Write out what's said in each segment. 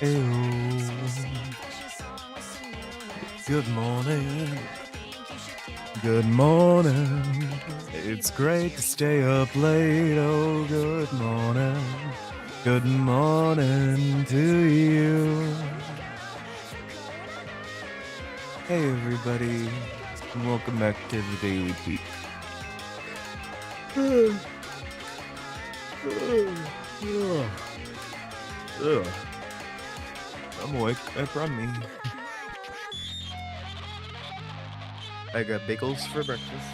Ew. Good morning. Good morning. It's great to stay up late. Oh, good morning. Good morning to you. Hey, everybody. And welcome back to the Daily Peak. I'm awake. I promise. I got bagels for breakfast.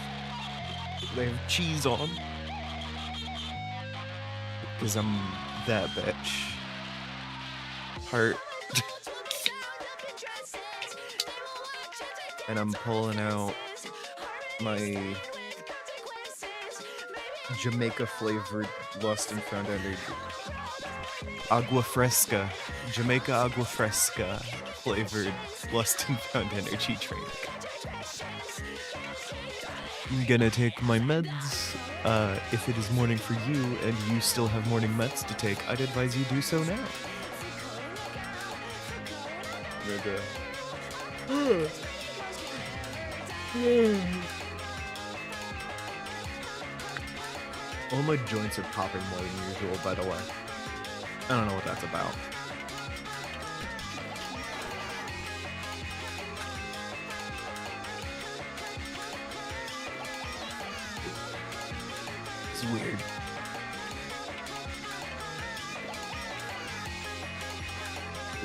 They have cheese on. Because I'm that bitch. Heart. And I'm pulling out my Jamaica flavored Lost and Found Energy. Agua Fresca. Jamaica Agua Fresca flavored Lost and Found Energy drink. I'm gonna take my meds. If it is morning for you and you still have morning meds to take, I'd advise you do so now. All my joints are popping more than usual, by the way. I don't know what that's about. It's weird.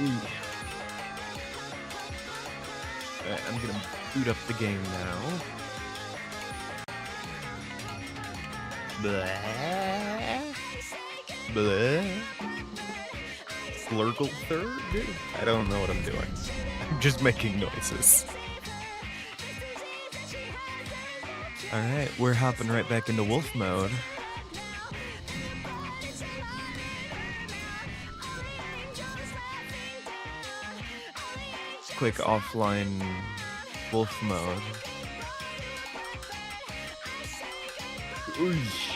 Ooh. Alright, I'm gonna boot up the game now. Blah. Blah. Slurgle third? I don't know what I'm doing. I'm just making noises. Alright, we're hopping right back into wolf mode. Quick offline wolf mode. Oosh.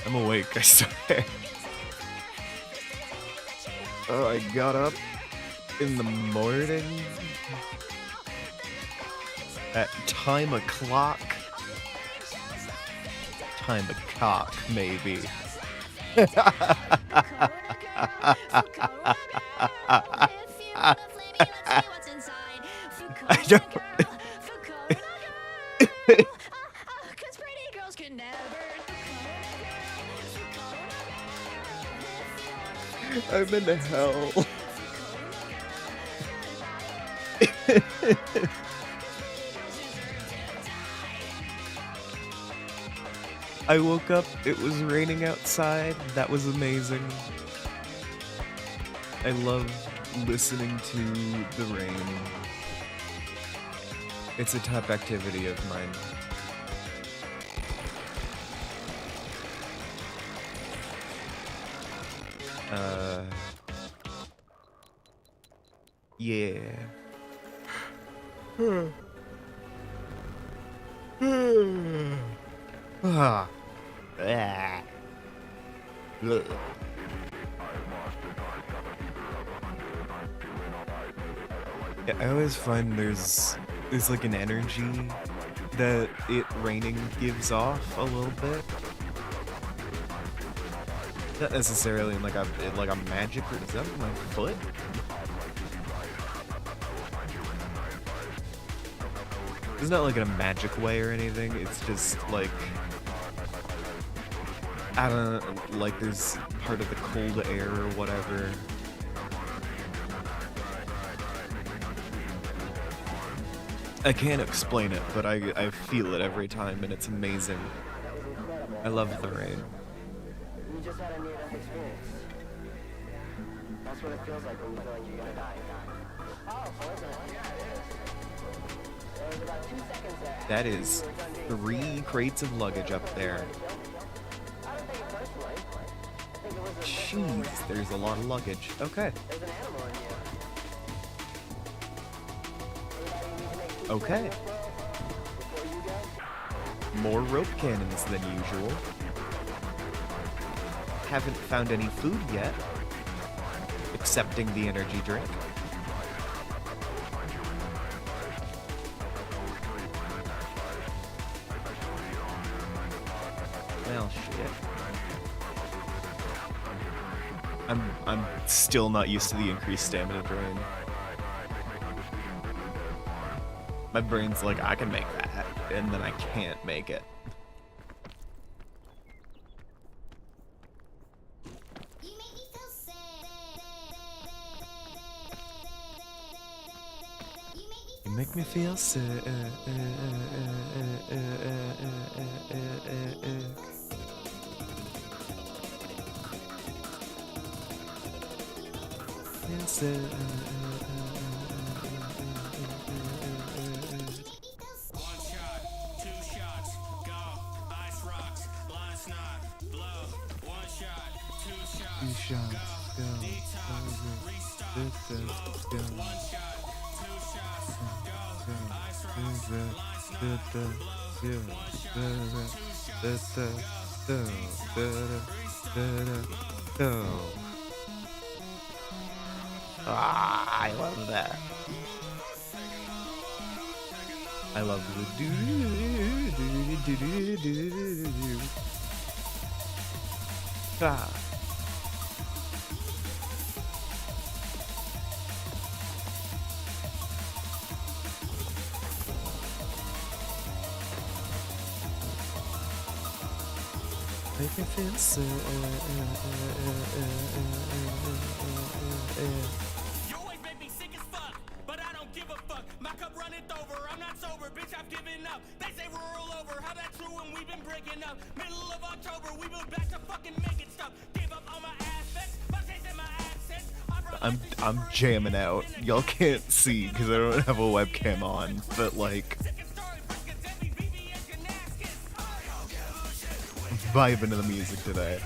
I'm awake, I swear. Oh, I got up in the morning at time o'clock. Time of cock, maybe. I don't. I'm in hell. I woke up, it was raining outside. That was amazing. I love listening to the rain. It's a top activity of mine. Yeah. Ah. Yeah, I always find there's like an energy that it raining gives off a little bit. Not necessarily in like a magic. Is that my foot? It's not like in a magic way or anything. It's just like, I don't know, like there's part of the cold air or whatever. I can't explain it, but I feel it every time, and it's amazing. I love the rain. You just had a near-death experience. That's what it feels like when you feel like you're gonna die. That is 3 crates of luggage up there. Jeez, there's a lot of luggage. Okay. Okay. More rope cannons than usual. Haven't found any food yet. accepting the energy drink. Well, shit. I'm still not used to the increased stamina drain. My brain's like, I can make that, and then I can't make it. You make me feel sick. Ah, I love that. I love the do. Ah. Make me feel so. You always make me sick as fuck, but I don't give a fuck. My cup runneth over, I'm not sober, bitch, I've given up. They say we're all over, how that true when we've been breaking up. Middle of October, we moved back to fucking making stuff. Gave up all my assets, my taste and my accents. I'm jamming out. Y'all can't see because I don't have a webcam on, but like vibing to the music today.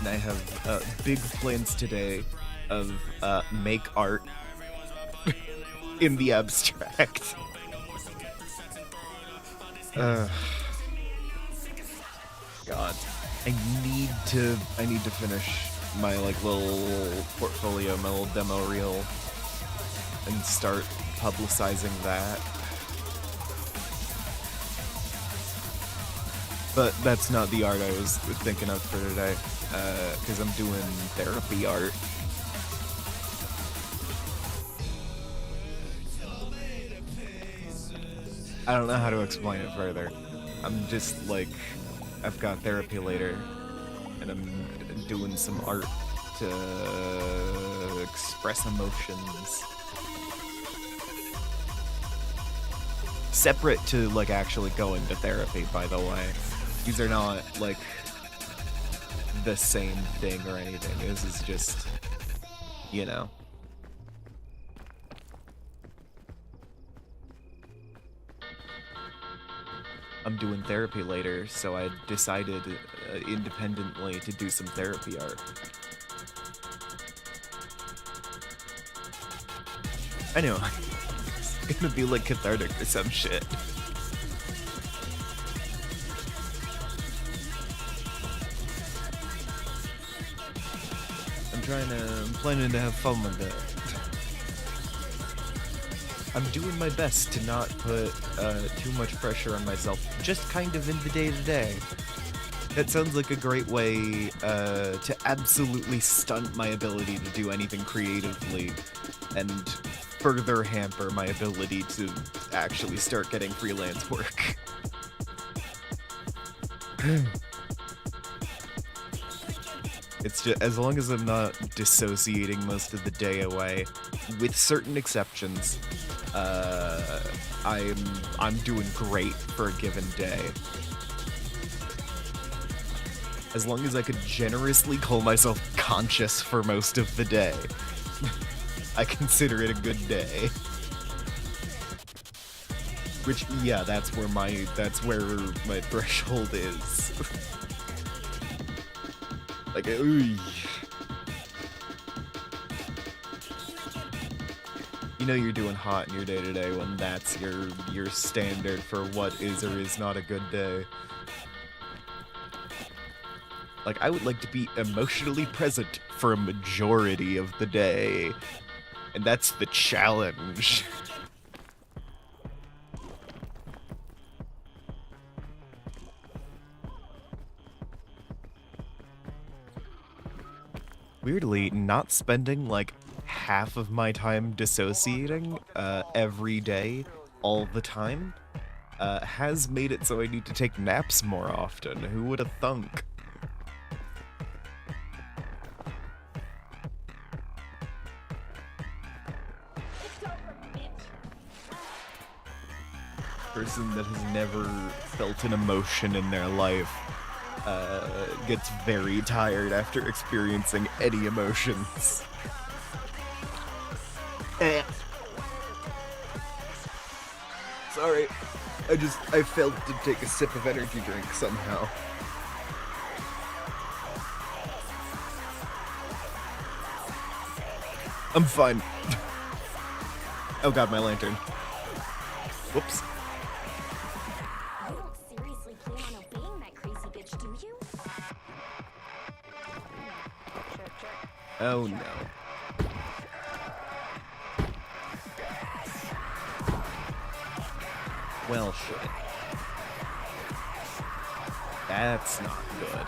And I have big plans today of make art in the abstract. God, I need to finish my like little portfolio, my little demo reel, and start publicizing that. But that's not the art I was thinking of for today, because I'm doing therapy art. I don't know how to explain it further. I'm just like, I've got therapy later, and I'm doing some art to express emotions. Separate to like actually going to therapy, by the way. These are not like the same thing or anything. This is just, you know. I'm doing therapy later, so I decided independently to do some therapy art. I know. It's gonna be like cathartic or some shit. I'm planning to have fun with it. I'm doing my best to not put too much pressure on myself, just kind of in the day-to-day. That sounds like a great way to absolutely stunt my ability to do anything creatively and further hamper my ability to actually start getting freelance work. It's just, as long as I'm not dissociating most of the day away, with certain exceptions, I'm doing great for a given day. As long as I could generously call myself conscious for most of the day, I consider it a good day. Which, yeah, that's where my threshold is. Like, ooh. You know you're doing hot in your day-to-day when that's your standard for what is or is not a good day. Like, I would like to be emotionally present for a majority of the day. And that's the challenge. Weirdly, not spending like half of my time dissociating every day, all the time, has made it so I need to take naps more often. Who would have thunk? Person that has never felt an emotion in their life gets very tired after experiencing any emotions. Sorry, I failed to take a sip of energy drink somehow. I'm fine. Oh god, my lantern. Whoops. You don't seriously plan on obeying that crazy bitch, do you? Oh no. Well, shit. That's not good.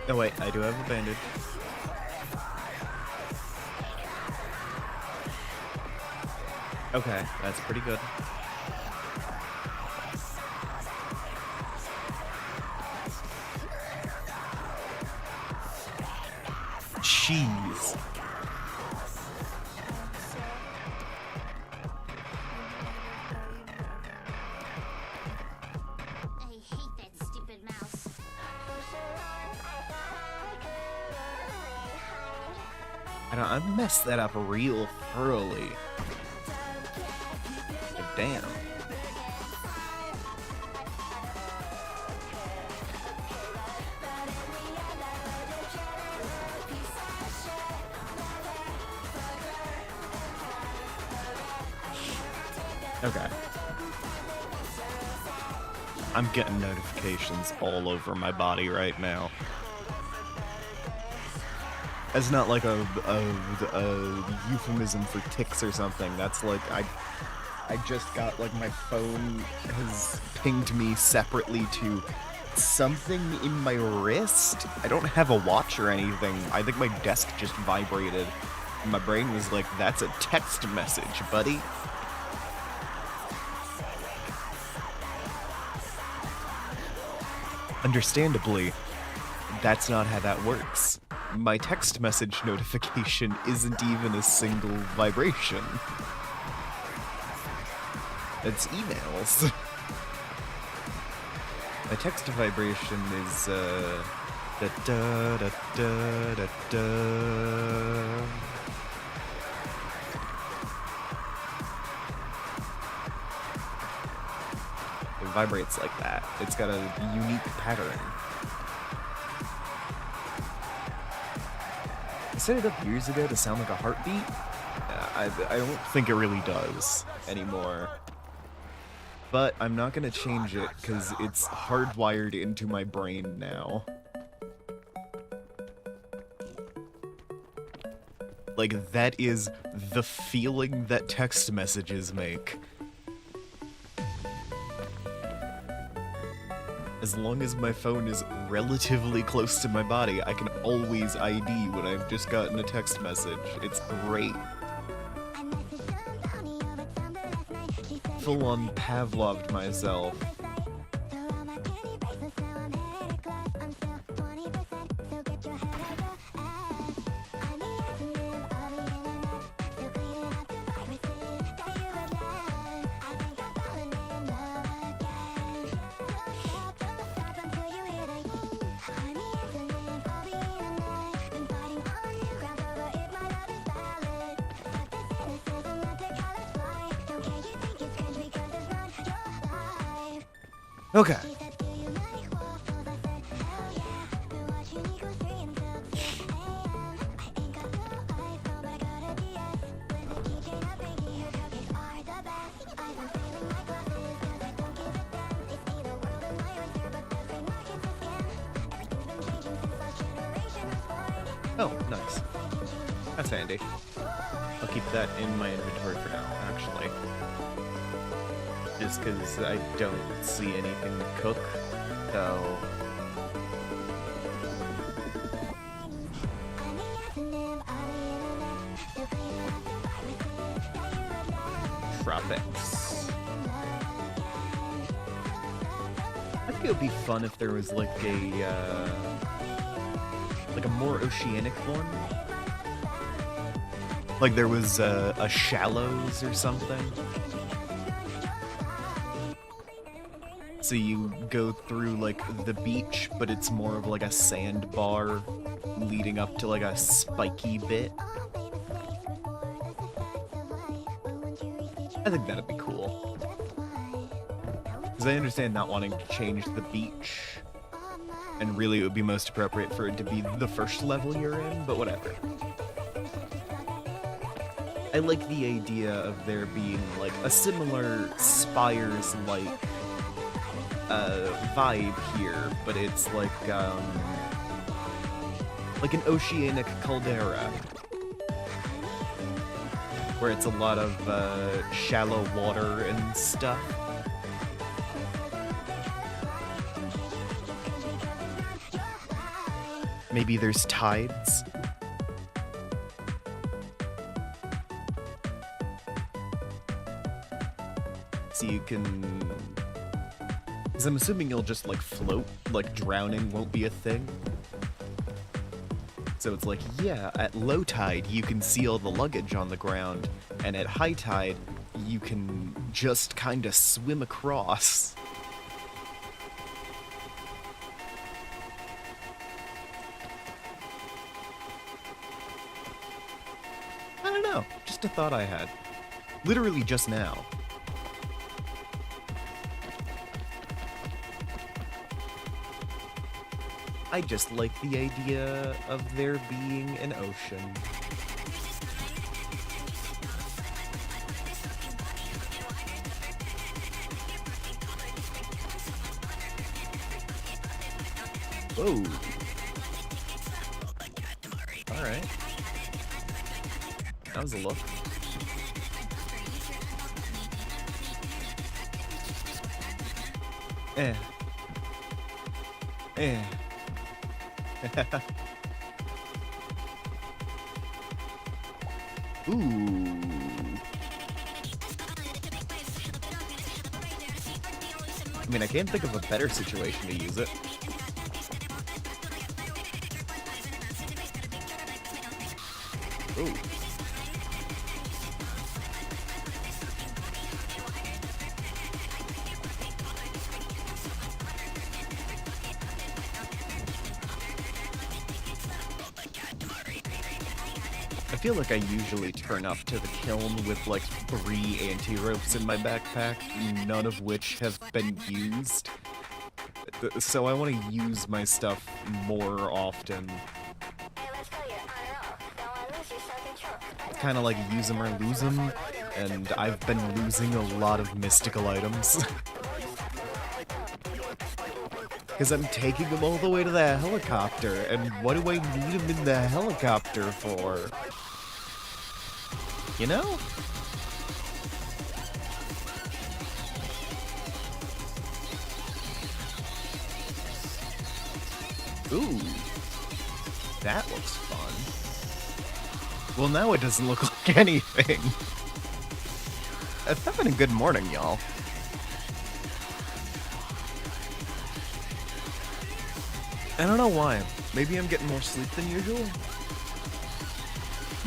Oh wait, I do have a bandage. Okay, that's pretty good. Cheese. I hate that stupid mouse. I messed that up real thoroughly. Like, damn. Okay. I'm getting notifications all over my body right now. That's not like a euphemism for tics or something. That's like, I just got, like, my phone has pinged me separately to something in my wrist. I don't have a watch or anything. I think my desk just vibrated. And my brain was like, that's a text message, buddy. Understandably, that's not how that works. My text message notification isn't even a single vibration. It's emails. My text vibration is, da da da da da da. It vibrates like that. It's got a unique pattern. I set it up years ago to sound like a heartbeat. I don't think it really does anymore. But I'm not gonna change it because it's hardwired into my brain now. Like, that is the feeling that text messages make. As long as my phone is relatively close to my body, I can always ID when I've just gotten a text message. It's great. Full-on Pavloved myself. Okay. Oh, nice. That's handy. I'll keep that in my inventory for now, actually. Just because I don't see anything to cook, so... Tropics. I think it would be fun if there was like a more oceanic one. Like there was a shallows or something. So you go through like the beach, but it's more of like a sandbar leading up to like a spiky bit. I think that'd be cool. Because I understand not wanting to change the beach, and really it would be most appropriate for it to be the first level you're in, but whatever. I like the idea of there being like a similar Spires-like vibe here, but it's like an oceanic caldera, where it's a lot of shallow water and stuff. Maybe there's tides. So you can... Because I'm assuming you'll just like float, like drowning won't be a thing. So it's like, yeah, at low tide you can see all the luggage on the ground, and at high tide you can just kind of swim across. I don't know, just a thought I had. Literally just now. I just like the idea of there being an ocean. Whoa. Alright. That was a look. Ooh. I mean, I can't think of a better situation to use it. Ooh. I feel like I usually turn up to the kiln with like 3 anti-ropes in my backpack, none of which have been used. So I want to use my stuff more often. It's kind of like use them or lose them, and I've been losing a lot of mystical items. Because I'm taking them all the way to the helicopter, and what do I need them in the helicopter for? You know? Ooh. That looks fun. Well, now it doesn't look like anything. It's having a good morning, y'all. I don't know why. Maybe I'm getting more sleep than usual?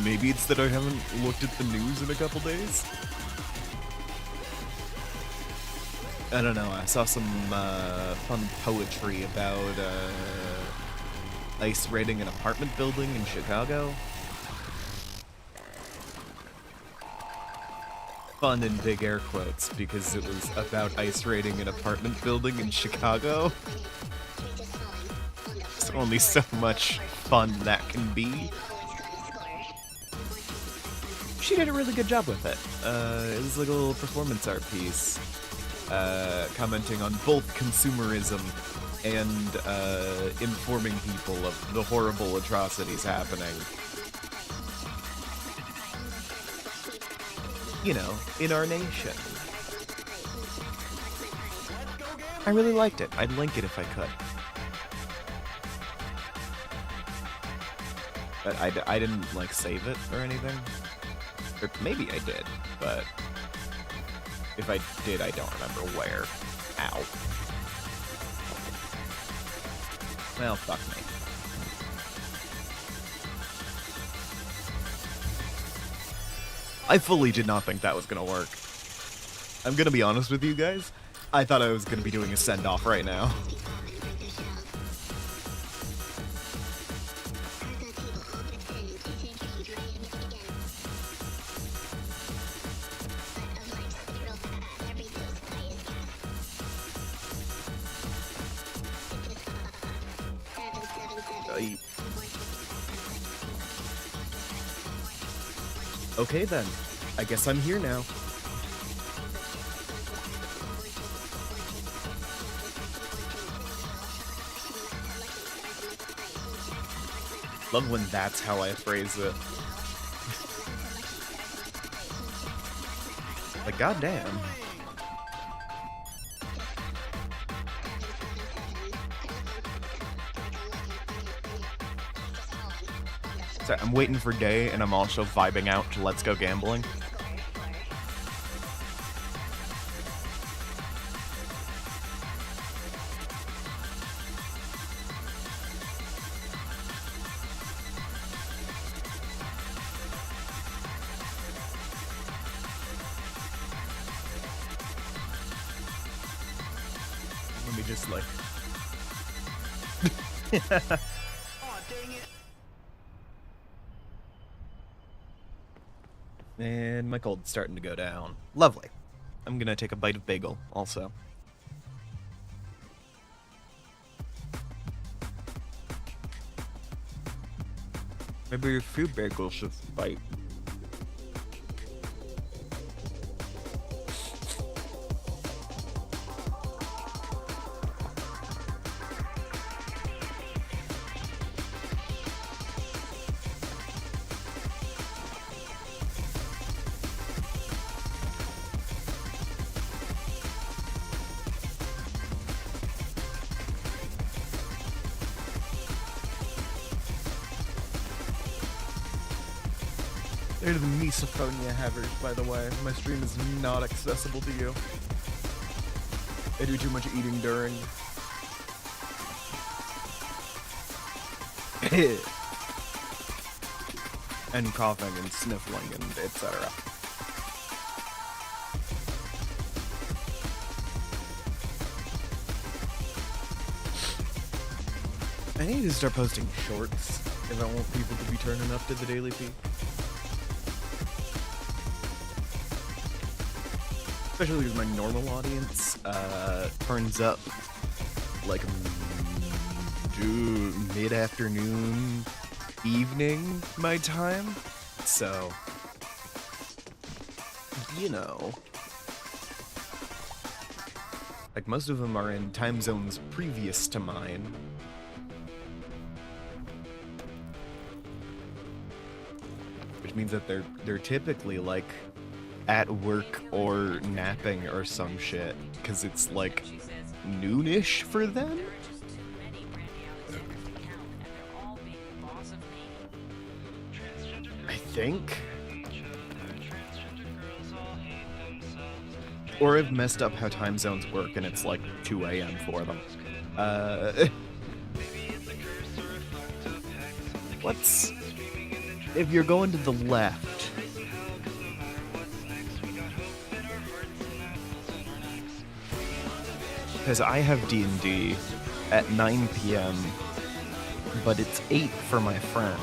Maybe it's that I haven't looked at the news in a couple days? I don't know, I saw some fun poetry about ice raiding an apartment building in Chicago. Fun in big air quotes, because it was about ice raiding an apartment building in Chicago. There's only so much fun that can be. She did a really good job with it. It was like a little performance art piece, commenting on both consumerism and informing people of the horrible atrocities happening. You know, in our nation. I really liked it. I'd link it if I could. But I didn't, like, save it or anything. Or maybe I did, but if I did, I don't remember where. Ow. Well, fuck me. I fully did not think that was gonna work. I'm gonna be honest with you guys. I thought I was gonna be doing a send-off right now. Okay then, I guess I'm here now. Love when that's how I phrase it. Like, goddamn. Sorry, I'm waiting for day, and I'm also vibing out to Let's Go Gambling. Let me just, like... And my cold's starting to go down. Lovely. I'm gonna take a bite of bagel, also. Maybe a few bagels should bite. They're the misophonia havers, by the way. My stream is not accessible to you. I do too much eating during. And coughing and sniffling and etc. I need to start posting shorts if I want people to be turning up to the daily peak. Especially because my normal audience turns up like mid-afternoon, evening my time. So, you know. Like most of them are in time zones previous to mine. Which means that they're typically like at work or napping or some shit, because it's like noonish for them. I think. Or I've messed up how time zones work and it's like 2 a.m. for them. What's... If you're going to the left... Because I have D&D at 9 p.m., but it's 8 for my friend.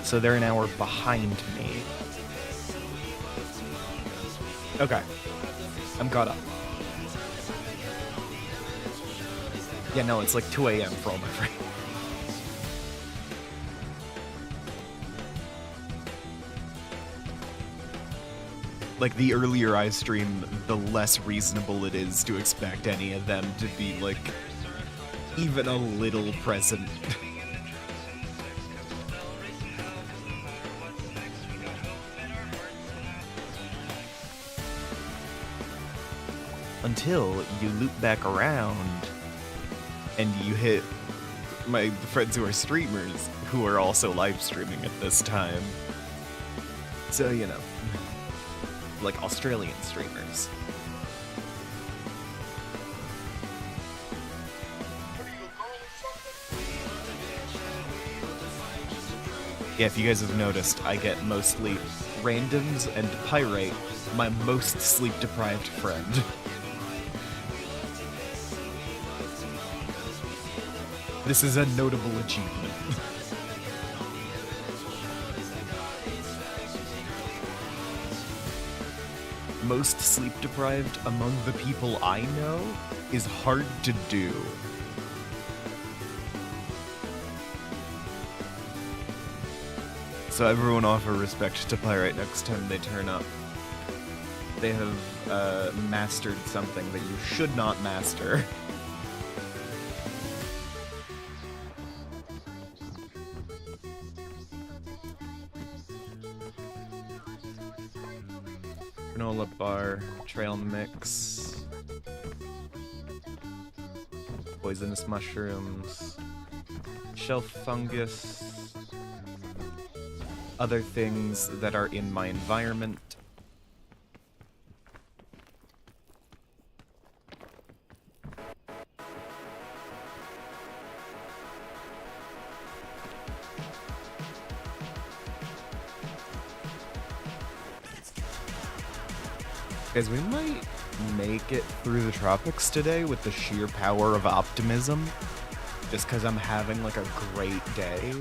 So they're an hour behind me. Okay. I'm caught up. Yeah, no, it's like 2 a.m. for all my friends. like, the earlier I stream, the less reasonable it is to expect any of them to be, like, even a little present. Until you loop back around and you hit my friends who are streamers, who are also live streaming at this time. So, you know, like Australian streamers. Yeah, if you guys have noticed, I get mostly randoms and Pyrite, my most sleep-deprived friend. This is a notable achievement. Most sleep-deprived among the people I know is hard to do. So everyone offer respect to Pyrite next time they turn up. They have mastered something that you should not master. Granola bar, trail mix, poisonous mushrooms, shelf fungus, other things that are in my environment. Guys, we might make it through the tropics today with the sheer power of optimism. Just because I'm having, like, a great day.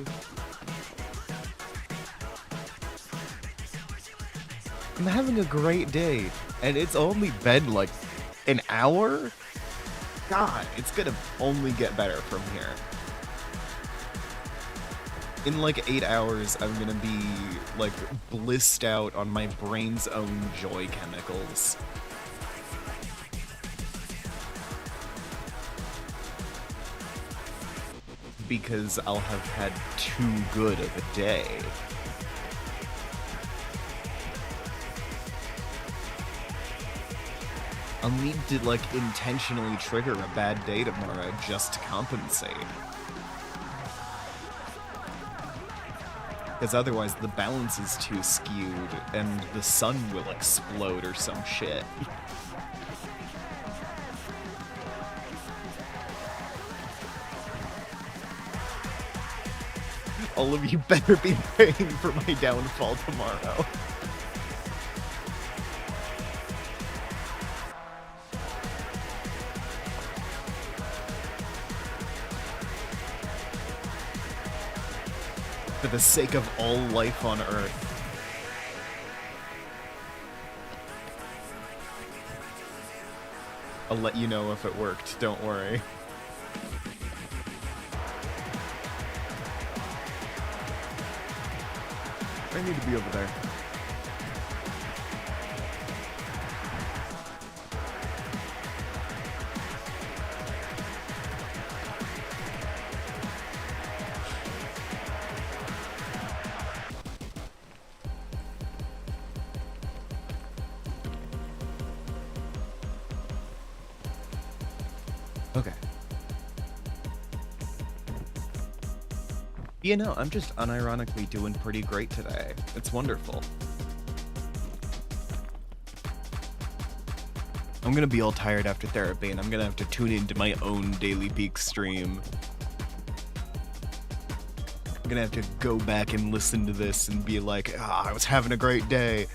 I'm having a great day, and it's only been, like, an hour? God, it's gonna only get better from here. In, like, 8 hours, I'm gonna be, like, blissed out on my brain's own joy chemicals. Because I'll have had too good of a day. I'll need to, like, intentionally trigger a bad day tomorrow just to compensate. Because otherwise the balance is too skewed, and the sun will explode or some shit. All of you better be praying for my downfall tomorrow. For the sake of all life on Earth. I'll let you know if it worked, don't worry. I need to be over there. Okay. You know, I'm just unironically doing pretty great today. It's wonderful. I'm gonna be all tired after therapy, and I'm gonna have to tune into my own Daily Peak stream. I'm gonna have to go back and listen to this and be like, I was having a great day.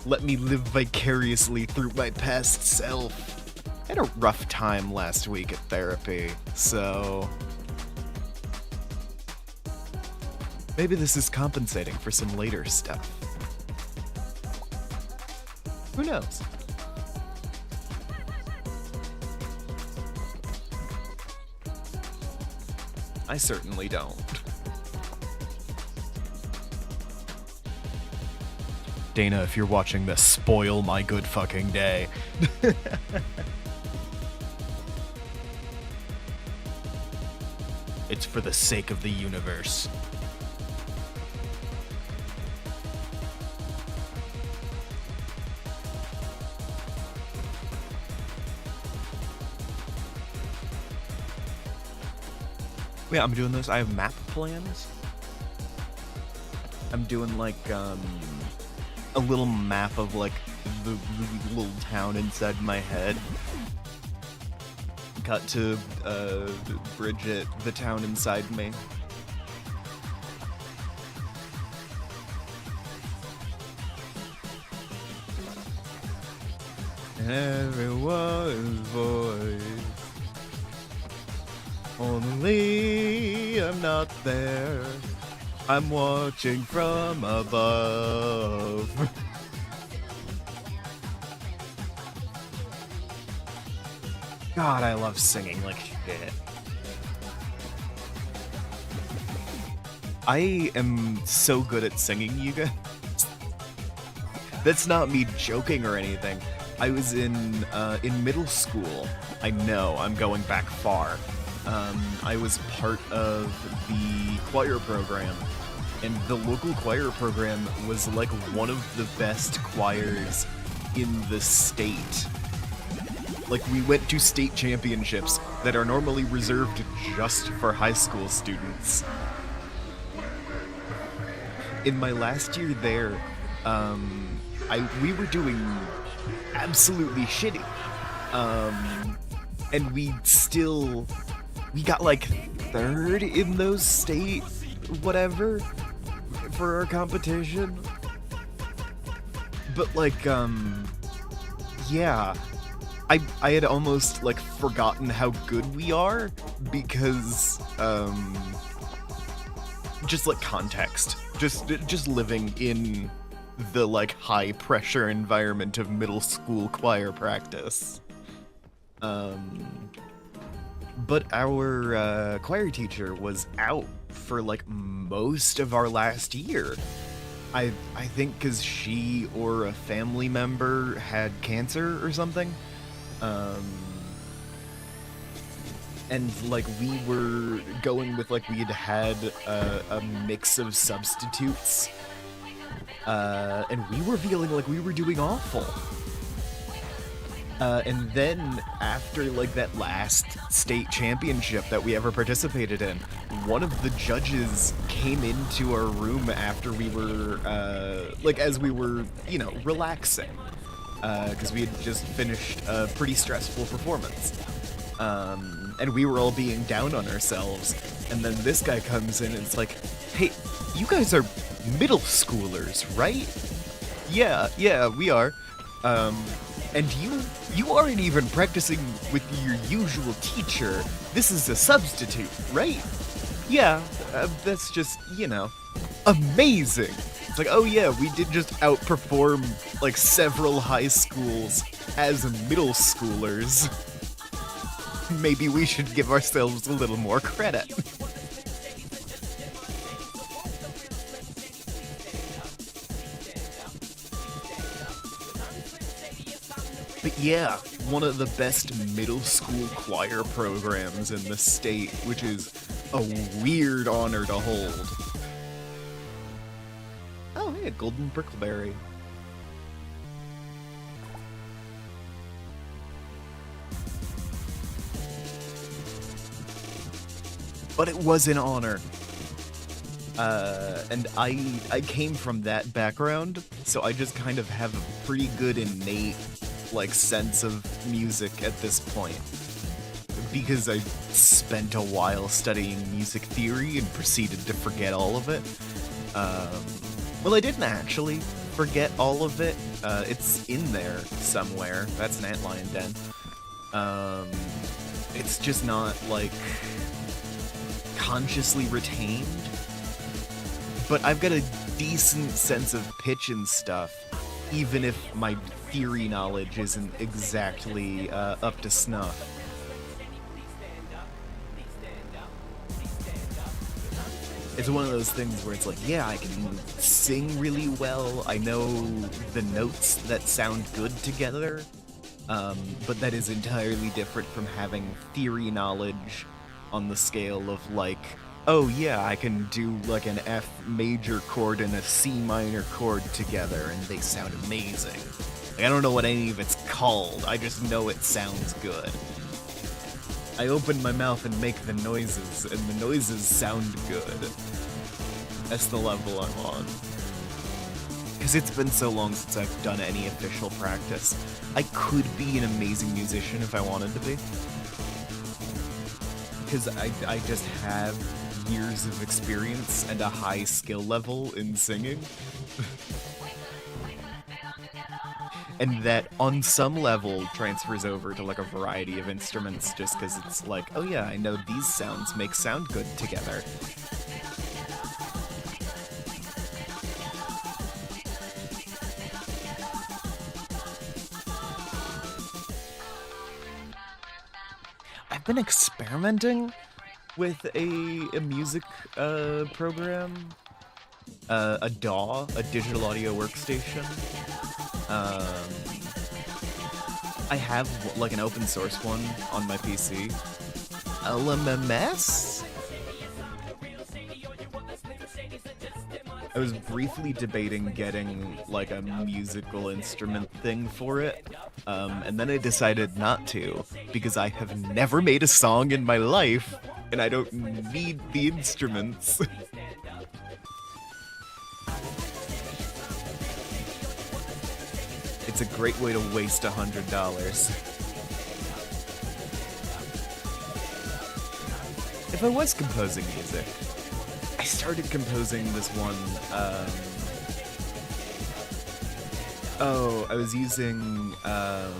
Let me live vicariously through my past self. I had a rough time last week at therapy, so maybe this is compensating for some later stuff. Who knows? I certainly don't. Dana, if you're watching this, spoil my good fucking day. It's for the sake of the universe. Yeah, I'm doing this. I have map plans. I'm doing like a little map of like the little town inside my head. Cut to Bridget, the town inside me. Everyone's voice. Only I'm not there. I'm watching from above. God, I love singing like shit. I am so good at singing, you guys. That's not me joking or anything. I was in middle school. I know, I'm going back far. I was part of the choir program, and the local choir program was like one of the best choirs in the state. Like, we went to state championships that are normally reserved just for high school students. In my last year there, we were doing absolutely shitty. And we got like third in those state whatever for our competition. But like, yeah. I had almost like forgotten how good we are because just like context, just living in the like high pressure environment of middle school choir practice. But our choir teacher was out for like most of our last year. I think because she or a family member had cancer or something. And like we were going with like we had a mix of substitutes, and we were feeling like we were doing awful. And then after like that last state championship that we ever participated in, one of the judges came into our room after we were like as we were, you know, relaxing. Because we had just finished a pretty stressful performance. And we were all being down on ourselves. And then this guy comes in and it's like, hey, you guys are middle schoolers, right? Yeah, we are. And you aren't even practicing with your usual teacher. This is a substitute, right? Yeah, that's just, you know, amazing. It's like, oh yeah, we did just outperform like several high schools as middle schoolers. Maybe we should give ourselves a little more credit. But yeah, one of the best middle school choir programs in the state, which is a weird honor to hold. Oh, hey, a golden brickleberry. But it was an honor. And I came from that background, so I just kind of have a pretty good innate, like, sense of music at this point. Because I spent a while studying music theory and proceeded to forget all of it. Well, I didn't actually forget all of it. It's in there somewhere. That's an antlion den. It's just not, like, consciously retained. But I've got a decent sense of pitch and stuff, even if my theory knowledge isn't exactly up to snuff. It's one of those things where it's like, yeah, I can sing really well. I know the notes that sound good together. But that is entirely different from having theory knowledge on the scale of like, oh yeah, I can do like an F major chord and a C minor chord together and they sound amazing. Like, I don't know what any of it's called, I just know it sounds good. I open my mouth and make the noises, and the noises sound good. That's the level I'm on. Because it's been so long since I've done any official practice. I could be an amazing musician if I wanted to be. Because I just have years of experience and a high skill level in singing. And that on some level transfers over to like a variety of instruments just because it's like, oh yeah, I know these sounds make sound good together. I've been experimenting with a music program, a DAW, a digital audio workstation. I have like an open source one on my PC. LMMS? I was briefly debating getting like a musical instrument thing for it, and then I decided not to, because I have never made a song in my life, and I don't need the instruments. It's a great way to waste $100. If I was composing music, I started composing this one, I was using, a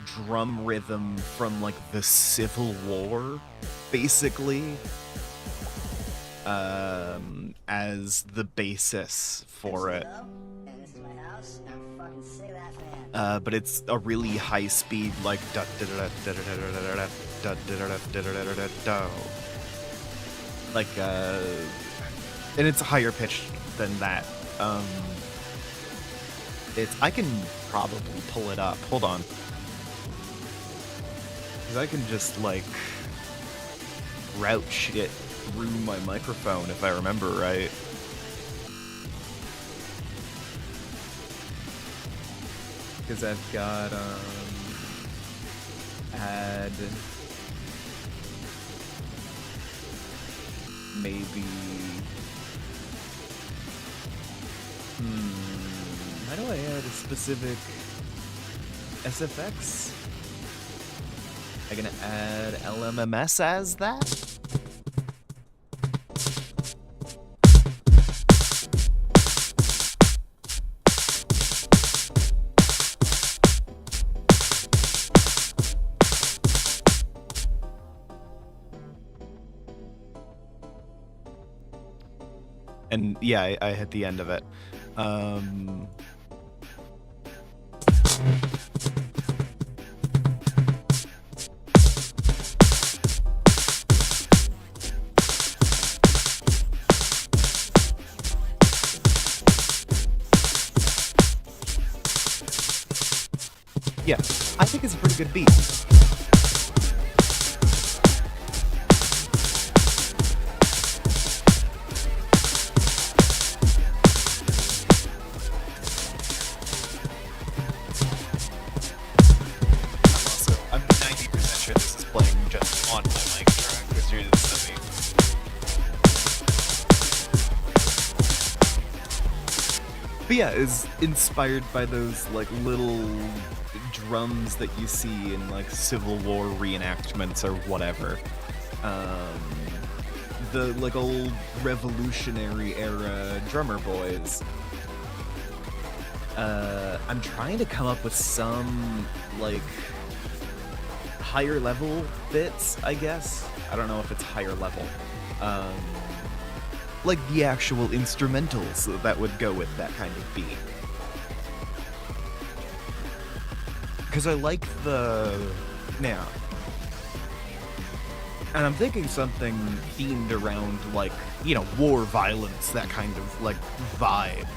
drum rhythm from, like, the Civil War, basically, as the basis for it. But it's a really high speed, like, like, and it's higher pitched than that. I can probably pull it up. Hold on. Because I can just, like, route shit through my microphone if I remember right. Because I've got, add maybe, how do I add a specific SFX? I'm gonna add LMMS as that? And yeah, I hit the end of it. Yeah, I think it's a pretty good beat. I'm 90% sure this is playing just on my mic track, because you're listening. But yeah, it's inspired by those like little drums that you see in like Civil War reenactments or whatever. The like old Revolutionary era drummer boys. I'm trying to come up with some like higher level bits, I guess. I don't know if it's higher level. Like the actual instrumentals that would go with that kind of beat. Because I like the... Now, And I'm thinking something themed around, like, you know, war, violence, that kind of, like, vibe.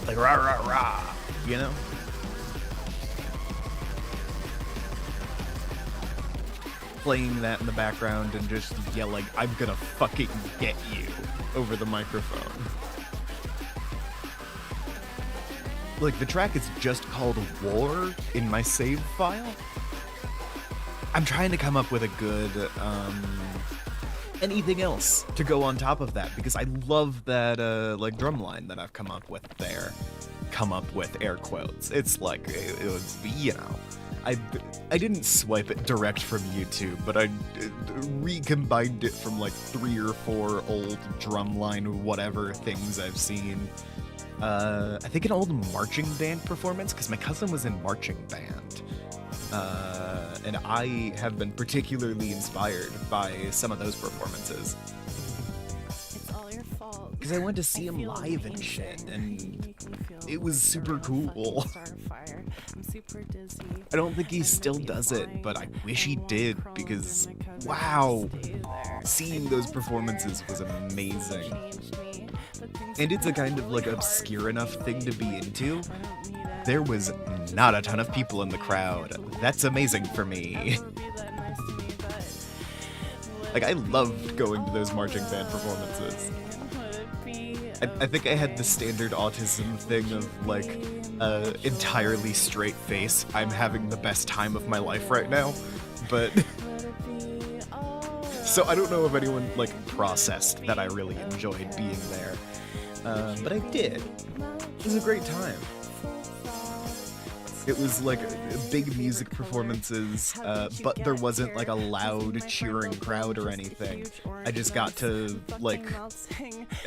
Like, rah, rah, rah, you know? Playing that in the background and just yelling, "I'm gonna fucking get you," over the microphone. Like, the track is just called War in my save file. I'm trying to come up with a good, anything else to go on top of that, because I love that, like, drum line that I've come up with there. Come up with, air quotes. It's like, it was, you know, I didn't swipe it direct from YouTube, but I recombined it from, like, 3 or 4 old drumline whatever things I've seen. I think an old marching band performance, because my cousin was in marching band. And I have been particularly inspired by some of those performances. It's all your fault. Because I went to see him feel live and amazing. shit, You and make me feel it was like super a fucking cool. star of fire. I'm super dizzy. I don't think he I'm still gonna be does it, flying but I on wish he long did, crawls because, in the covers. wow, Stay there. seeing those performances was amazing. Changed me, but things And it's a have kind of, like, really obscure hard enough to thing to be like, into. I don't need it. There was not a ton of people in the crowd. That's amazing for me. Ever be that nice to me, but Like, I loved going to those marching band performances. I think I had the standard autism thing of, like, entirely straight face. I'm having the best time of my life right now. But so I don't know if anyone, like, processed that I really enjoyed being there. But I did. It was a great time. It was like big music performances, but there wasn't like a loud cheering crowd or anything. I just got to like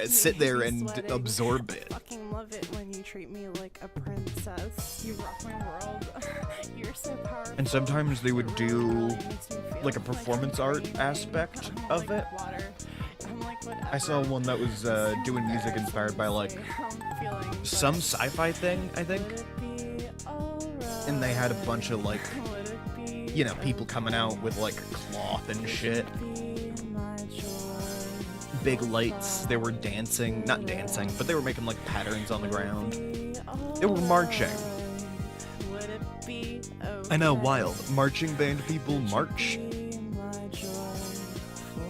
sit there and absorb it. Fucking love it when you treat me like a princess. You rock my world. You're so powerful. And sometimes they would do It makes me feel like a performance art dream. aspect of it. Water. I'm like, whatever. I saw one that was doing music inspired by like I'm feeling some sci-fi thing, I think. And they had a bunch of like, you know, people coming out with like cloth and shit. Big lights. They were dancing, not dancing, but they were making like patterns on the ground. They were marching. I know, wild. Marching band people march.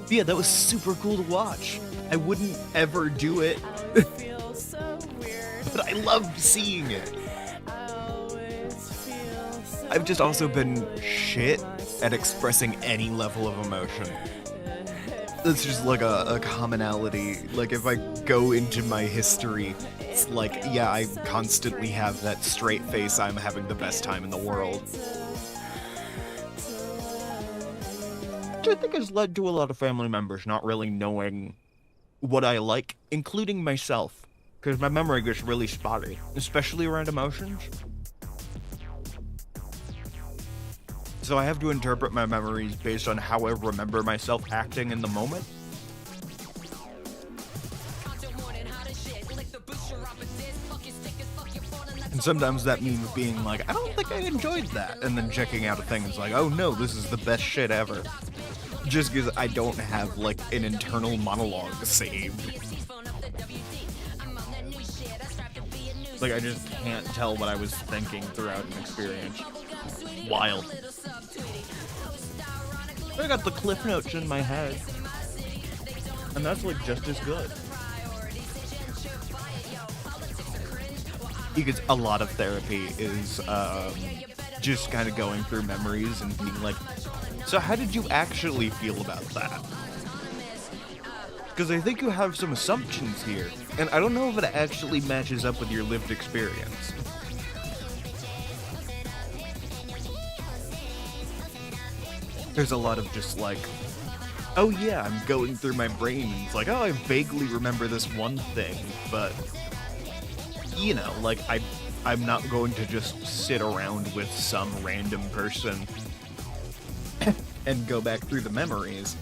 Yeah, that was super cool to watch. I wouldn't ever do it, but I loved seeing it. I've just also been shit at expressing any level of emotion. It's just like a commonality. Like if I go into my history, it's like, yeah, I constantly have that straight face, I'm having the best time in the world. Which I think has led to a lot of family members not really knowing what I like, including myself. Because my memory gets really spotty, especially around emotions. So I have to interpret my memories based on how I remember myself acting in the moment. And sometimes that means being like, I don't think I enjoyed that, and then checking out a thing and it's like, oh no, this is the best shit ever. Just because I don't have like an internal monologue saved. Like I just can't tell what I was thinking throughout an experience. Wild. I got the cliff notes in my head. And that's like just as good. Because a lot of therapy is just kind of going through memories and being like, so how did you actually feel about that? Because I think you have some assumptions here, and I don't know if it actually matches up with your lived experience. There's a lot of just like, oh yeah, I'm going through my brain, and it's like, oh, I vaguely remember this one thing, but, you know, like, I'm not going to just sit around with some random person and go back through the memories.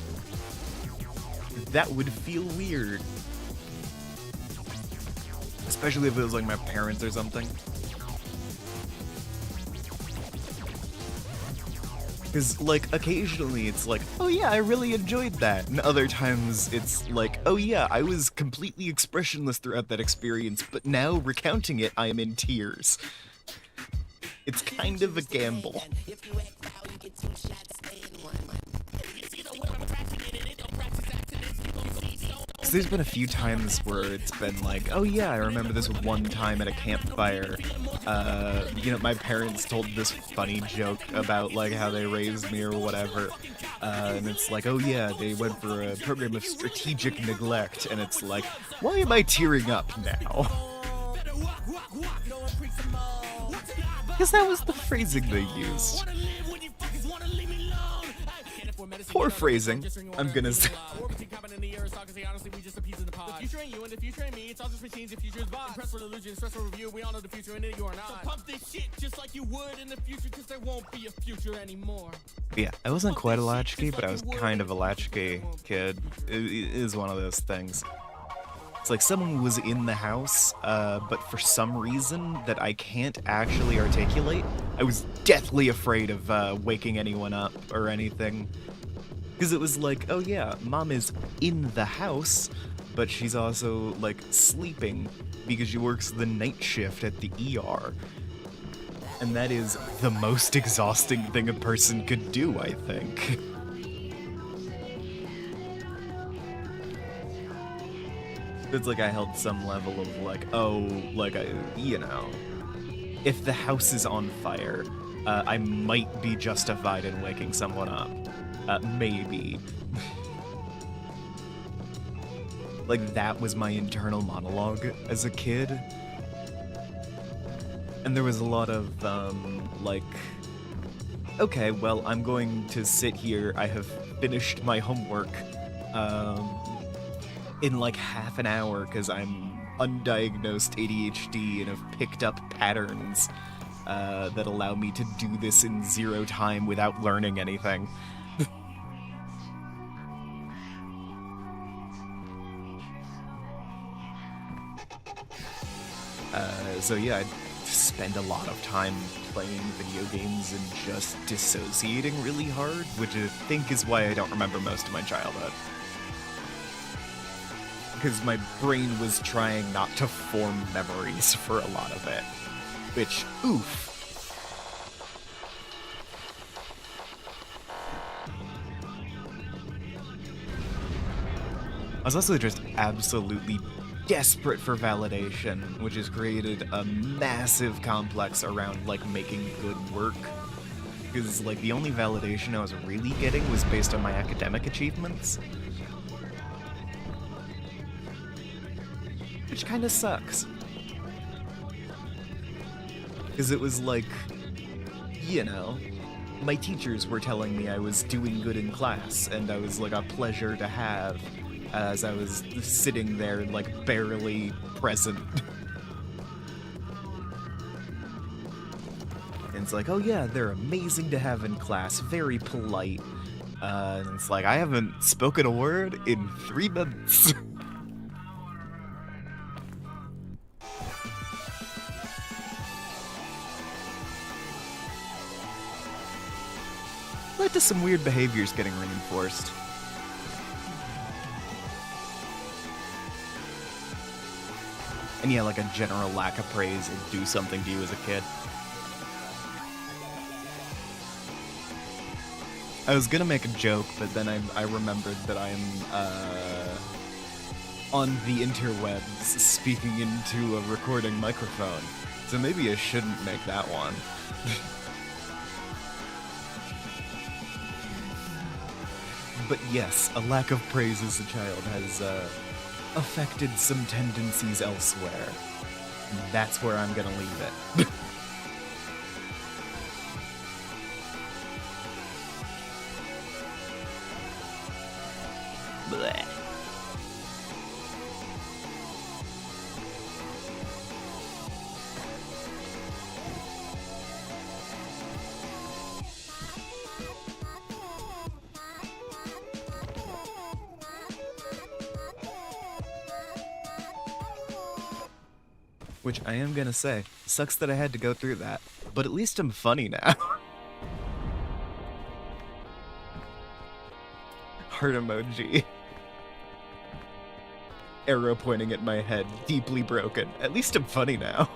That would feel weird. Especially if it was like my parents or something. Because, like, occasionally it's like, oh yeah, I really enjoyed that. And other times it's like, oh yeah, I was completely expressionless throughout that experience, but now recounting it, I am in tears. It's kind of a gamble. So there's been a few times where it's been like, oh yeah, I remember this one time at a campfire. You know, my parents told this funny joke about like how they raised me or whatever. And it's like, oh yeah, they went for a program of strategic neglect. And it's like, why am I tearing up now? Because that was the phrasing they used. Poor phrasing, I'm gonna say. The future ain't you and the future ain't me. It's all just machines. The future is bots. Press for illusion, stress for review. We all know the future and it you are not. So pump this shit just like you would in the future, cause there won't be a future anymore. Yeah, I wasn't quite a latchkey, but I was kind of a latchkey kid. It is one of those things. It's like someone was in the house, but for some reason that I can't actually articulate, I was deathly afraid of waking anyone up or anything. Because it was like, oh yeah, mom is in the house, but she's also, like, sleeping because she works the night shift at the ER. And that is the most exhausting thing a person could do, I think. It's like I held some level of, like, oh, like, you know, if the house is on fire, I might be justified in waking someone up. Maybe. Like, that was my internal monologue as a kid. And there was a lot of, like, okay, well, I'm going to sit here, I have finished my homework, in like half an hour, because I'm undiagnosed ADHD and have picked up patterns, that allow me to do this in 0 time without learning anything. So yeah, I'd spend a lot of time playing video games and just dissociating really hard, which I think is why I don't remember most of my childhood. Because my brain was trying not to form memories for a lot of it. Which, oof. I was also just absolutely desperate for validation, which has created a massive complex around, like, making good work. Because, like, the only validation I was really getting was based on my academic achievements. Which kinda sucks. Because it was like, you know, my teachers were telling me I was doing good in class, and I was like a pleasure to have as I was sitting there, like, barely present. And it's like, oh yeah, they're amazing to have in class, very polite. And it's like, I haven't spoken a word in 3 months. Led to some weird behaviors getting reinforced. And yeah, like a general lack of praise will do something to you as a kid. I was gonna make a joke, but then I remembered that I'm on the interwebs speaking into a recording microphone, so maybe I shouldn't make that one. But yes, a lack of praise as a child has affected some tendencies elsewhere. That's where I'm gonna leave it. Blech. Which I am gonna say, sucks that I had to go through that, but at least I'm funny now. Heart emoji. Arrow pointing at my head, deeply broken. At least I'm funny now.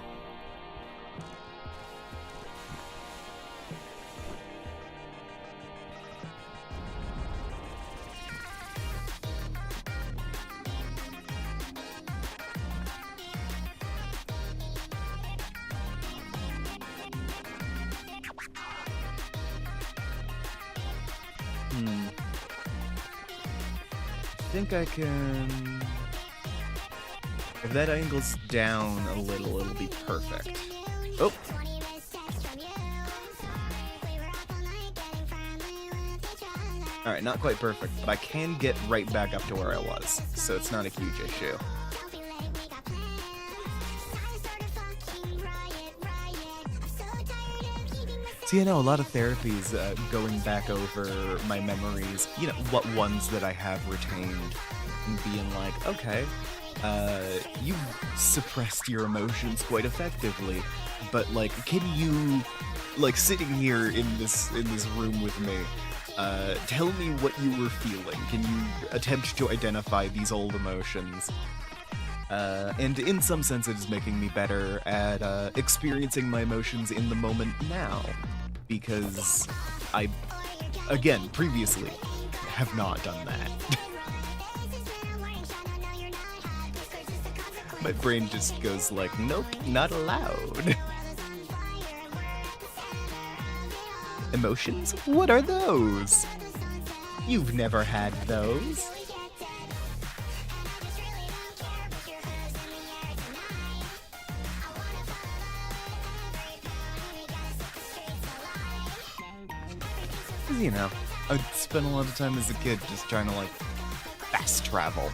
I think I can... If that angle's down a little, it'll be perfect. Oh! Alright, not quite perfect, but I can get right back up to where I was, so it's not a huge issue. So you know, a lot of therapies going back over my memories, you know, what ones that I have retained, and being like, okay, you've suppressed your emotions quite effectively, but like, can you, like, sitting here in this room with me, tell me what you were feeling? Can you attempt to identify these old emotions? And in some sense, it is making me better at experiencing my emotions in the moment now, because I, again, previously, have not done that. My brain just goes like, nope, not allowed. Emotions? What are those? You've never had those. You know, I spent a lot of time as a kid just trying to, like, fast travel.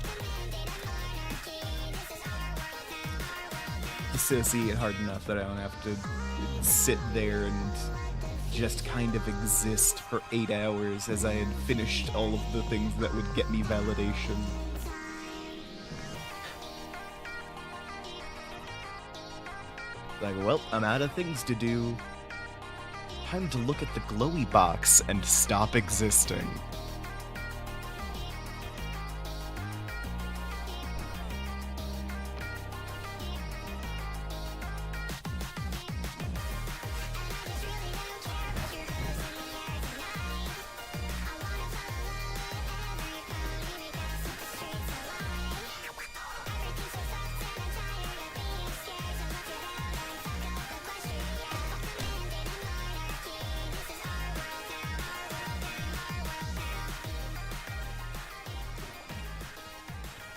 Dissociate hard enough that I don't have to sit there and just kind of exist for 8 hours as I had finished all of the things that would get me validation. Like, well, I'm out of things to do. Time to look at the glowy box and stop existing.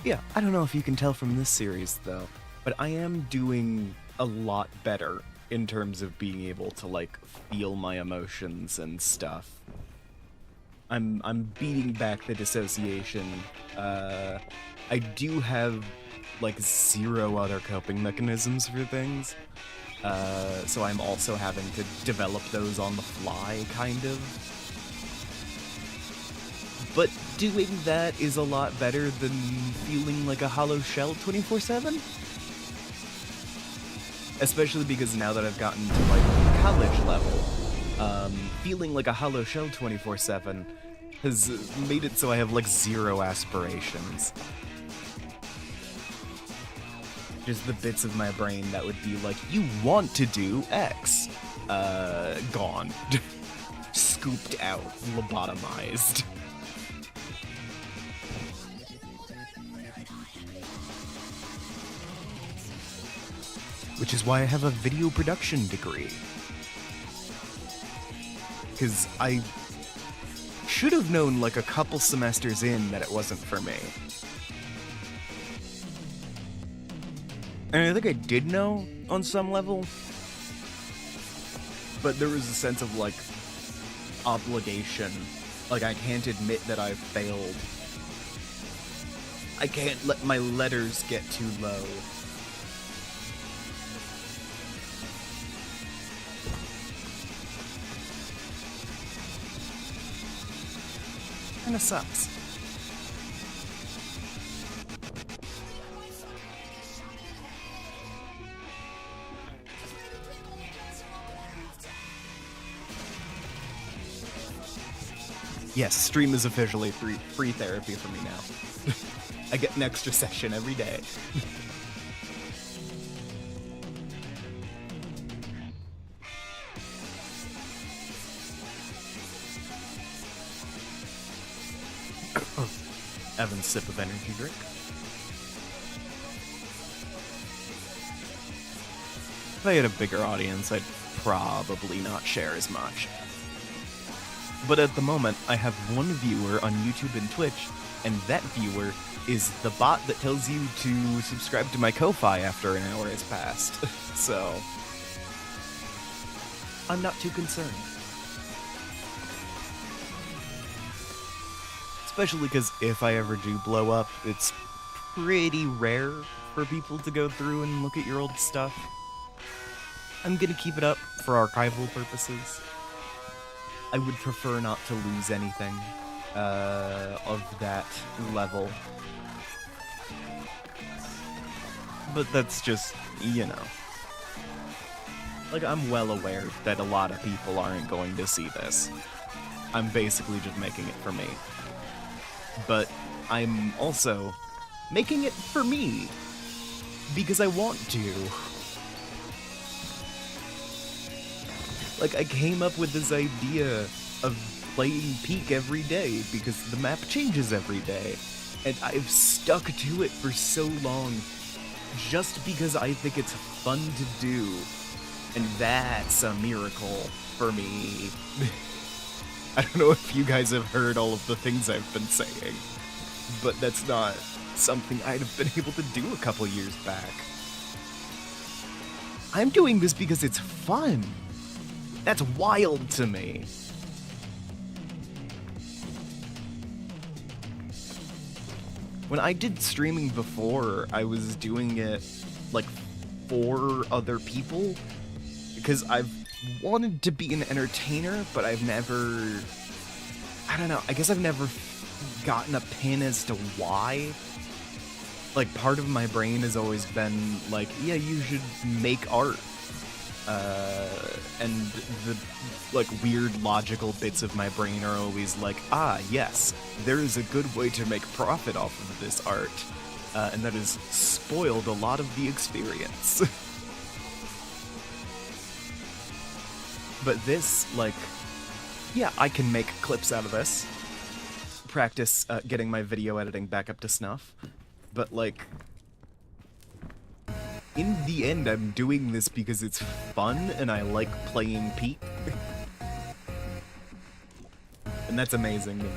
Yeah, I don't know if you can tell from this series, though, but I am doing a lot better in terms of being able to, like, feel my emotions and stuff. I'm beating back the dissociation. I do have, like, 0 other coping mechanisms for things, so I'm also having to develop those on the fly, kind of. But doing that is a lot better than feeling like a hollow shell 24/7. Especially because now that I've gotten to, like, college level, feeling like a hollow shell 24/7 has made it so I have, like, 0 aspirations. Just the bits of my brain that would be like, you want to do X. Gone. Scooped out. Lobotomized. Which is why I have a video production degree. Because I should have known, like, a couple semesters in that it wasn't for me. And I think I did know on some level. But there was a sense of, like, obligation. Like, I can't admit that I've failed. I can't let my letters get too low. Kinda sucks. Yes, stream is officially free therapy for me now. I get an extra session every day. Evan's sip of energy drink. If I had a bigger audience, I'd probably not share as much. But at the moment, I have one viewer on YouTube and Twitch, and that viewer is the bot that tells you to subscribe to my Ko-Fi after an hour has passed. So, I'm not too concerned. Especially because if I ever do blow up, it's pretty rare for people to go through and look at your old stuff. I'm gonna keep it up for archival purposes. I would prefer not to lose anything of that level. But that's just, you know. Like, I'm well aware that a lot of people aren't going to see this. I'm basically just making it for me. But I'm also making it for me because I want to. Like, I came up with this idea of playing Peak every day because the map changes every day. And I've stuck to it for so long just because I think it's fun to do. And that's a miracle for me. I don't know if you guys have heard all of the things I've been saying, but that's not something I'd have been able to do a couple years back. I'm doing this because it's fun. That's wild to me. When I did streaming before, I was doing it, like, for other people, because I've wanted to be an entertainer, but I've never... I don't know, I guess I've never gotten a pin as to why. Like, part of my brain has always been, like, yeah, you should make art. And the, like, weird logical bits of my brain are always like, ah, yes, there is a good way to make profit off of this art. And that has spoiled a lot of the experience. But this, like, yeah, I can make clips out of this. Practice getting my video editing back up to snuff. But, like, in the end, I'm doing this because it's fun and I like playing Peak. And that's amazing to me.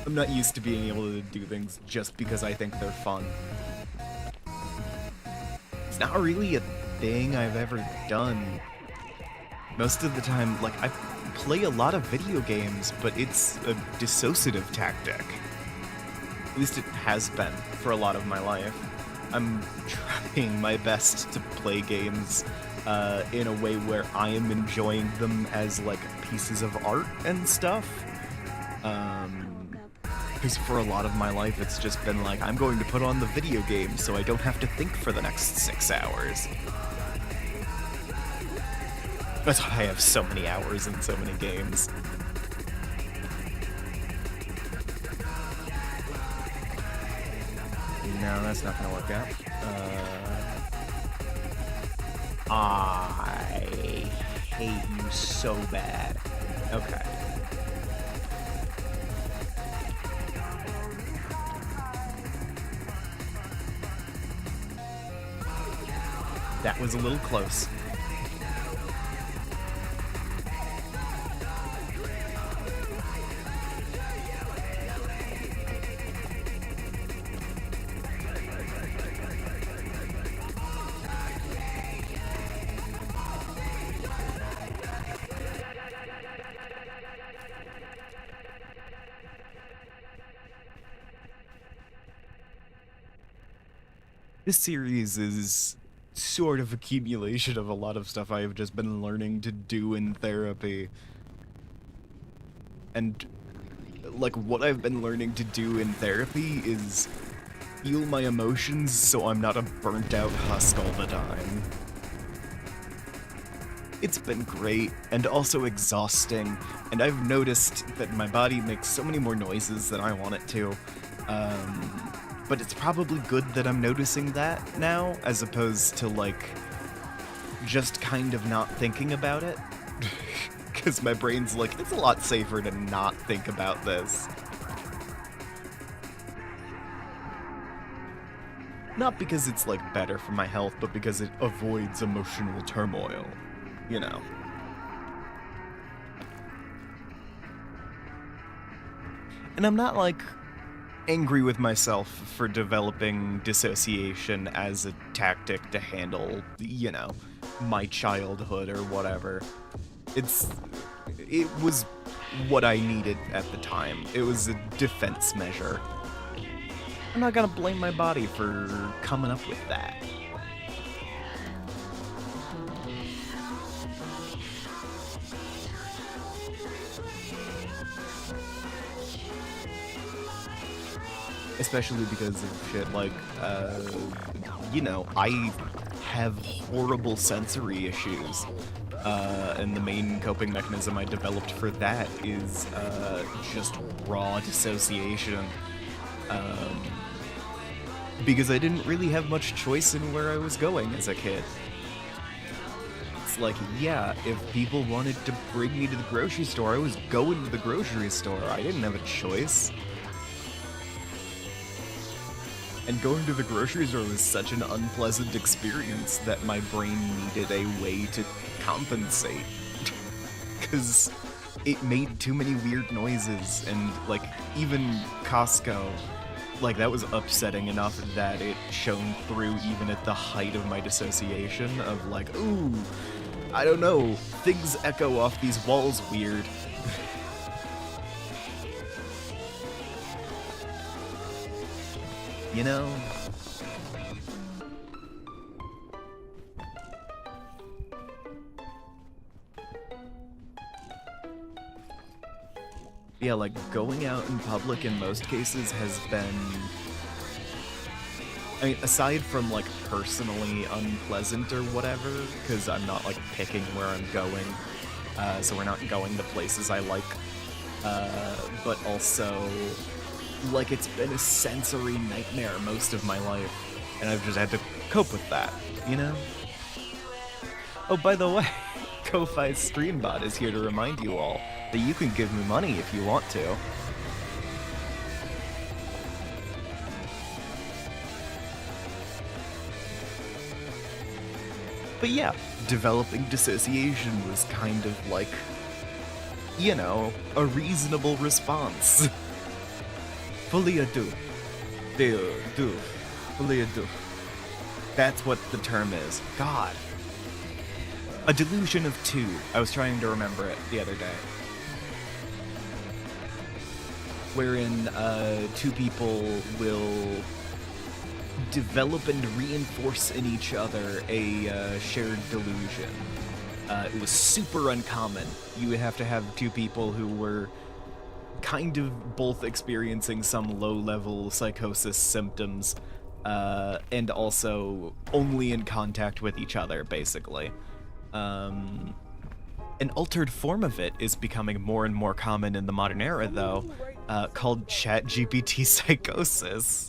I'm not used to being able to do things just because I think they're fun. It's not really a thing I've ever done. Most of the time, like, I play a lot of video games, but it's a dissociative tactic. At least it has been for a lot of my life. I'm trying my best to play games in a way where I am enjoying them as, like, pieces of art and stuff. Because for a lot of my life, it's just been like, I'm going to put on the video game so I don't have to think for the next 6 hours. That's why I have so many hours in so many games. No, that's not gonna work out. I hate you so bad. Okay. That was a little close. This series is sort of accumulation of a lot of stuff I have just been learning to do in therapy. And, like, what I've been learning to do in therapy is feel my emotions so I'm not a burnt-out husk all the time. It's been great and also exhausting, and I've noticed that my body makes so many more noises than I want it to. But it's probably good that I'm noticing that now, as opposed to, like, just kind of not thinking about it. Because my brain's like, it's a lot safer to not think about this. Not because it's, like, better for my health, but because it avoids emotional turmoil. You know. And I'm not, like, angry with myself for developing dissociation as a tactic to handle, you know, my childhood or whatever. It was what I needed at the time. It was a defense measure. I'm not gonna blame my body for coming up with that. Especially because of shit like, you know, I have horrible sensory issues. And the main coping mechanism I developed for that is just raw dissociation. Because I didn't really have much choice in where I was going as a kid. It's like, yeah, if people wanted to bring me to the grocery store, I was going to the grocery store. I didn't have a choice. And going to the grocery store was such an unpleasant experience that my brain needed a way to compensate. Because it made too many weird noises, and, like, even Costco, like, that was upsetting enough that it shone through even at the height of my dissociation of, like, ooh, I don't know, things echo off these walls weird. You know? Yeah, like, going out in public in most cases has been... I mean, aside from, like, personally unpleasant or whatever, because I'm not, like, picking where I'm going, so we're not going to places I like, but also... like, it's been a sensory nightmare most of my life, and I've just had to cope with that, you know? Oh, by the way, Ko-Fi's Streambot is here to remind you all that you can give me money if you want to. But yeah, developing dissociation was kind of like, you know, a reasonable response. Fully a do. Do. Fully a do. That's what the term is. God. A delusion of two. I was trying to remember it the other day. Wherein two people will develop and reinforce in each other a shared delusion. It was super uncommon. You would have to have two people who were kind of both experiencing some low-level psychosis symptoms, and also only in contact with each other, basically. An altered form of it is becoming more and more common in the modern era, though, called ChatGPT psychosis.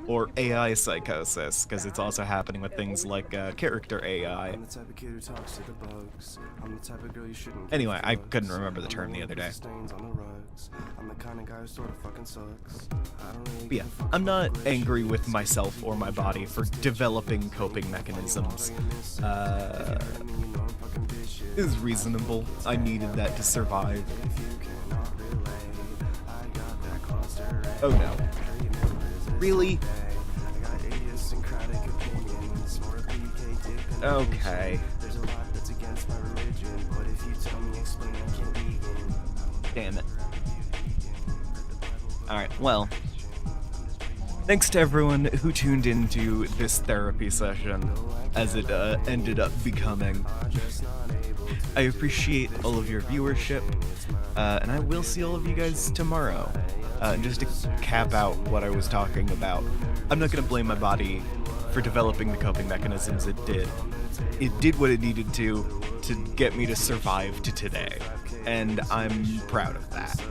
Or AI psychosis, because it's also happening with things like character AI. Anyway, I couldn't remember the term the other day. But yeah, I'm not angry with myself or my body for developing coping mechanisms. It was reasonable. I needed that to survive. Oh no. Really? Okay. Damn it. Alright, well. Thanks to everyone who tuned into this therapy session, as it ended up becoming. I appreciate all of your viewership, and I will see all of you guys tomorrow. Just to cap out what I was talking about, I'm not gonna blame my body for developing the coping mechanisms it did. It did what it needed to get me to survive to today, and I'm proud of that.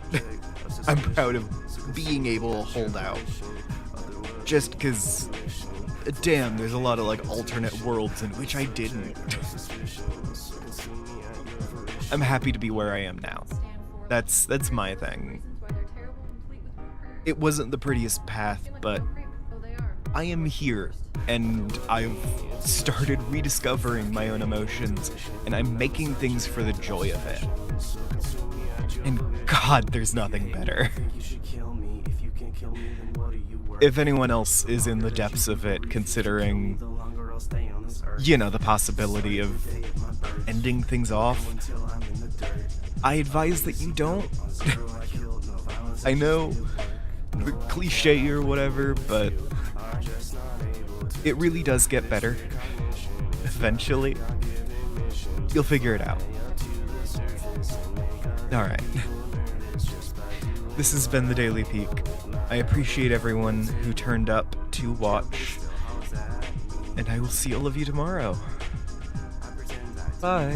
I'm proud of being able to hold out. Just because, damn, there's a lot of like alternate worlds in which I didn't. I'm happy to be where I am now. That's my thing. It wasn't the prettiest path, but I am here, and I've started rediscovering my own emotions, and I'm making things for the joy of it. And God, there's nothing better. If anyone else is in the depths of it, considering, you know, the possibility of ending things off, I advise that you don't. I know, the cliche or whatever, but it really does get better. Eventually. You'll figure it out. Alright. This has been the Daily Peak. I appreciate everyone who turned up to watch, and I will see all of you tomorrow. Bye.